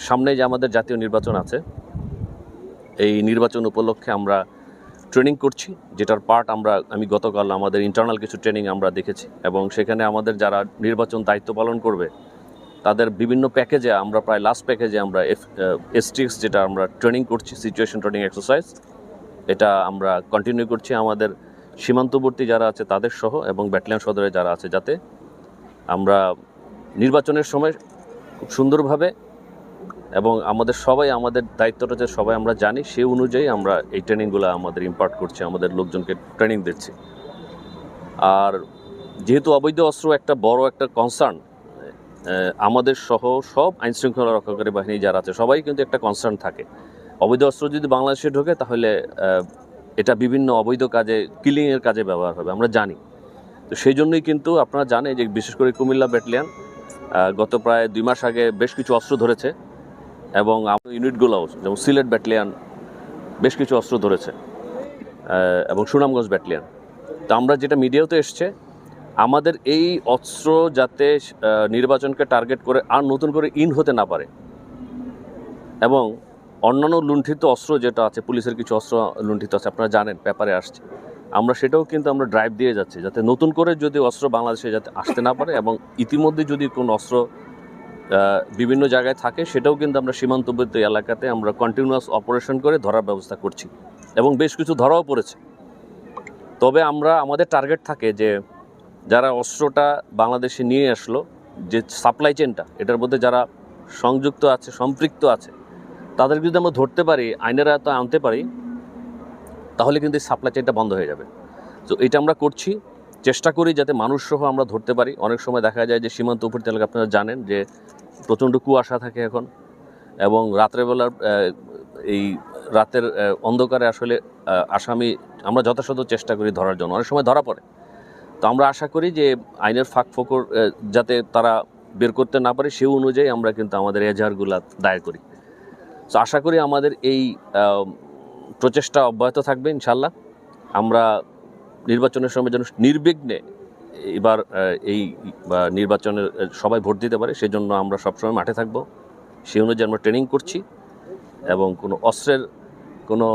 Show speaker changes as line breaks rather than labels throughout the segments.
সামনে যে আমাদের জাতীয় নির্বাচন আছে, এই নির্বাচন উপলক্ষে আমরা ট্রেনিং করছি, যেটার পার্ট আমি গতকাল আমাদের ইন্টারনাল কিছু ট্রেনিং আমরা দেখেছি, এবং সেখানে আমাদের যারা নির্বাচন দায়িত্ব পালন করবে তাদের বিভিন্ন প্যাকেজে আমরা প্রায় লাস্ট প্যাকেজে আমরা STX যেটা আমরা ট্রেনিং করছি, সিচুয়েশন ট্রেনিং এক্সারসাইজ, এটা আমরা কন্টিনিউ করছি আমাদের সীমান্তবর্তী যারা আছে তাদের সহ এবং ব্যাটালিয়ন সদরে যারা আছে, যাতে আমরা নির্বাচনের সময় খুব সুন্দরভাবে এবং আমাদের দায়িত্বটা যে সবাই আমরা জানি, সেই অনুযায়ী আমরা এই ট্রেনিংগুলো আমাদের ইম্পার্ট করছি, আমাদের লোকজনকে ট্রেনিং দিচ্ছি। আর যেহেতু অবৈধ অস্ত্র একটা বড় একটা কনসার্ন, আমাদের সহ সব আইনশৃঙ্খলা রক্ষাকারী বাহিনী যারা আছে সবাই কিন্তু একটা কনসার্ন থাকে। অবৈধ অস্ত্র যদি বাংলাদেশে ঢোকে তাহলে এটা বিভিন্ন অবৈধ কাজে, কিলিংয়ের কাজে ব্যবহার হবে, আমরা জানি। তো সেই জন্যই কিন্তু আপনারা জানেন যে বিশেষ করে কুমিল্লা ব্যাটালিয়ন গত প্রায় 2 মাস আগে বেশ কিছু অস্ত্র ধরেছে, এবং আমাদের ইউনিটগুলোও যেমন সিলেট ব্যাটালিয়ন বেশ কিছু অস্ত্র ধরেছে, এবং সুনামগঞ্জ ব্যাটালিয়ন। তো আমরা যেটা মিডিয়াতে এসছে, আমাদের এই অস্ত্র যাতে নির্বাচনকে টার্গেট করে আর নতুন করে হতে না পারে, এবং অন্যান্য লুণ্ঠিত অস্ত্র যেটা আছে, পুলিশের কিছু অস্ত্র লুণ্ঠিত আছে, আপনারা জানেন পেপারে আসছে, সেটাও কিন্তু আমরা ড্রাইভ দিয়ে যাচ্ছি যাতে নতুন করে যদি অস্ত্র বাংলাদেশে যাতে আসতে না পারে, এবং ইতিমধ্যে যদি কোনো অস্ত্র বিভিন্ন জায়গায় থাকে সেটাও কিন্তু আমরা সীমান্তবর্তী এলাকাতে আমরা কন্টিনিউয়াস অপারেশন করে ধরার ব্যবস্থা করছি, এবং বেশ কিছু ধরাও পড়েছে। তবে আমাদের টার্গেট থাকে যে যারা অস্ত্রটা বাংলাদেশে নিয়ে আসলো, যে সাপ্লাই চেনটা এটার মধ্যে যারা সংযুক্ত আছে, সম্পৃক্ত আছে, তাদের যদি আমরা ধরতে পারি, আইনের আওতায় আনতে পারি, তাহলে কিন্তু এই সাপ্লাই চেনটা বন্ধ হয়ে যাবে। তো এটা আমরা করছি, চেষ্টা করি যাতে মানুষ সহ আমরা ধরতে পারি। অনেক সময় দেখা যায় যে সীমান্ত উপর এলাকা, আপনারা জানেন যে প্রচণ্ড কুয়াশা থাকে এখন, এবং রাত্রেবেলার এই রাতের অন্ধকারে আসলে আসামি আমরা যথাযথ চেষ্টা করি ধরার জন্য, অনেক সময় ধরা পড়ে। তো আমরা আশা করি যে আইনের ফাঁক ফোকর যাতে তারা বের করতে না পারে, সেই অনুযায়ী আমরা কিন্তু আমাদের এজাহারগুলো দায়ের করি। তো আশা করি আমাদের এই প্রচেষ্টা অব্যাহত থাকবে ইনশাল্লাহ। আমরা নির্বাচনের সময় যেন নির্বিঘ্নে এবার এই নির্বাচনের সবাই ভোট দিতে পারে, সেজন্য আমরা সবসময় মাঠে থাকব, সেই অনুযায়ী আমরা ট্রেনিং করছি। এবং কোনো অস্ত্রের কোনো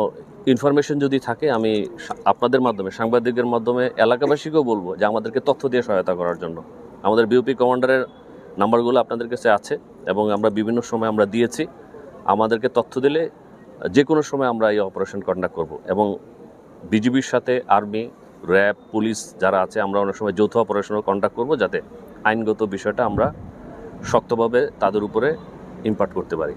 ইনফরমেশন যদি থাকে, আমি আপনাদের মাধ্যমে, সাংবাদিকদের মাধ্যমে এলাকাবাসীকেও বলবো যে আমাদেরকে তথ্য দিয়ে সহায়তা করার জন্য। আমাদের বিওপি কমান্ডারের নাম্বারগুলো আপনাদের কাছে আছে, এবং আমরা বিভিন্ন সময় আমরা দিয়েছি। আমাদেরকে তথ্য দিলে যে কোনো সময় আমরা এই অপারেশন কন্ডাক্ট করব, এবং বিজিবির সাথে আর্মি, র্যাব, পুলিশ যারা আছে, আমরা অনেক সময় যৌথ অপারেশনও কন্ডাক্ট করব, যাতে আইনগত বিষয়টা আমরা শক্তভাবে তাদের উপরে ইম্পার্ট করতে পারি।